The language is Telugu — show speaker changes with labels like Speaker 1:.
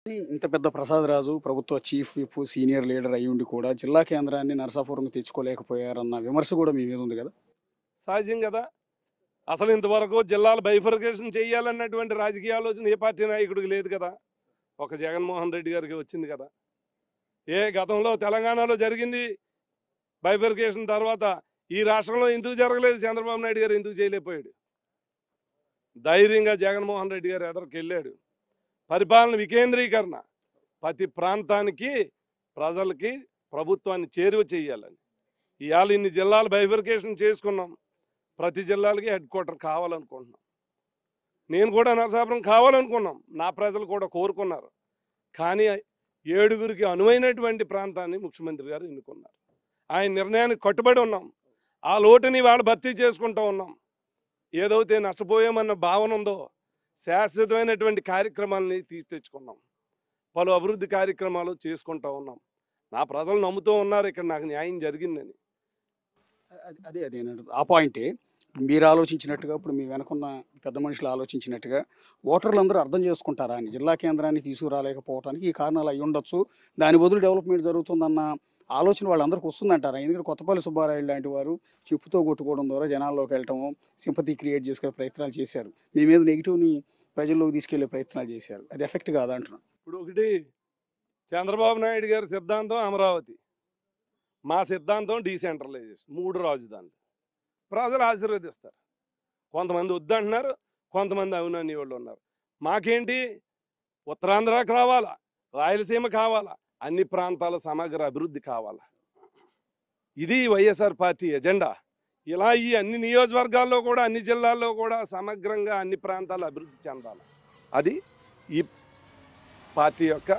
Speaker 1: ఇంత పెద్ద ప్రసాదరాజు ప్రభుత్వ చీఫ్ విప్, సీనియర్ లీడర్ అయ్యుండి కూడా జిల్లా కేంద్రాన్ని నరసాపురంకి తెచ్చుకోలేకపోయారన్న విమర్శ కూడా మీ మీద ఉంది కదా!
Speaker 2: సహజం కదా. అసలు ఇంతవరకు జిల్లాల బైఫర్కేషన్ చేయాలన్నటువంటి రాజకీయ ఆలోచన ఏ పార్టీ నాయకుడికి లేదు కదా. ఒక జగన్మోహన్ రెడ్డి గారికి వచ్చింది కదా. గతంలో తెలంగాణలో జరిగింది బైఫర్కేషన్. తర్వాత ఈ రాష్ట్రంలో ఎందుకు జరగలేదు? చంద్రబాబు నాయుడు గారు ఎందుకు చేయలేకపోయాడు? ధైర్యంగా జగన్మోహన్ రెడ్డి గారు ఎదరికి వెళ్ళాడు. పరిపాలన వికేంద్రీకరణ, ప్రతి ప్రాంతానికి ప్రజలకి ప్రభుత్వాన్ని చేరువ చేయాలని. ఇవాళ ఇన్ని జిల్లాలు బైఫర్కేషన్ చేసుకున్నాం. ప్రతి జిల్లాలకి హెడ్ క్వార్టర్ కావాలనుకుంటున్నాం. నేను కూడా నరసాపురం కావాలనుకున్నాం. నా ప్రజలు కూడా కోరుకున్నారు. కానీ 7గురికి అనువైనటువంటి ప్రాంతాన్ని ముఖ్యమంత్రి గారు ఎన్నుకున్నారు. ఆయన నిర్ణయానికి కట్టుబడి ఉన్నాం. ఆ లోటుని వాళ్ళు భర్తీ చేసుకుంటూ ఉన్నాం. ఏదైతే నష్టపోయామన్న భావన ఉందో శాశ్వతమైనటువంటి కార్యక్రమాలని తెచ్చుకున్నాం. పలు అభివృద్ధి కార్యక్రమాలు చేసుకుంటూ ఉన్నాం. నా ప్రజలు నమ్ముతూ ఉన్నారు ఇక్కడ నాకు న్యాయం జరిగిందని.
Speaker 1: అదే అదే ఆ పాయింటే మీరు ఆలోచించినట్టుగా, ఇప్పుడు మీ వెనకున్న పెద్ద మనుషులు ఆలోచించినట్టుగా ఓటర్లందరూ అర్థం చేసుకుంటారా అని, జిల్లా కేంద్రాన్ని తీసుకురాలేకపోవడానికి ఈ కారణాలు అయి ఉండొచ్చు, దాని బదులు డెవలప్మెంట్ జరుగుతుందన్న ఆలోచన వాళ్ళందరికీ వస్తుందంటారా? ఎందుకంటే కొత్తపల్లి సుబ్బారాయుడు లాంటి వారు చెప్పుతో కొట్టుకోవడం ద్వారా జనాల్లోకి వెళ్ళటము, సింపతి క్రియేట్ చేసుకునే ప్రయత్నాలు చేశారు. మీ మీద నెగిటివ్ని ప్రజల్లోకి తీసుకెళ్లే ప్రయత్నాలు చేశారు. అది ఎఫెక్ట్ కాదా అంటున్నాను.
Speaker 2: ఇప్పుడు ఒకటి, చంద్రబాబు నాయుడు గారి సిద్ధాంతం అమరావతి, మా సిద్ధాంతం డీసెంట్రలైజేషన్, 3 రాజధానులు. ప్రజలు ఆశీర్వదిస్తారు. కొంతమంది వద్దంటున్నారు, కొంతమంది అవునని వాళ్ళు ఉన్నారు. మాకేంటి, ఉత్తరాంధ్రకు రావాలా, రాయలసీమ కావాలా, అన్ని ప్రాంతాల సమగ్ర అభివృద్ధి కావాలా. ఇది వైఎస్ఆర్ పార్టీ ఎజెండా. ఇలా ఈ అన్ని నియోజకవర్గాల్లో కూడా, అన్ని జిల్లాల్లో కూడా సమగ్రంగా అన్ని ప్రాంతాలు అభివృద్ధి చెందాలి. అది ఈ పార్టీ యొక్క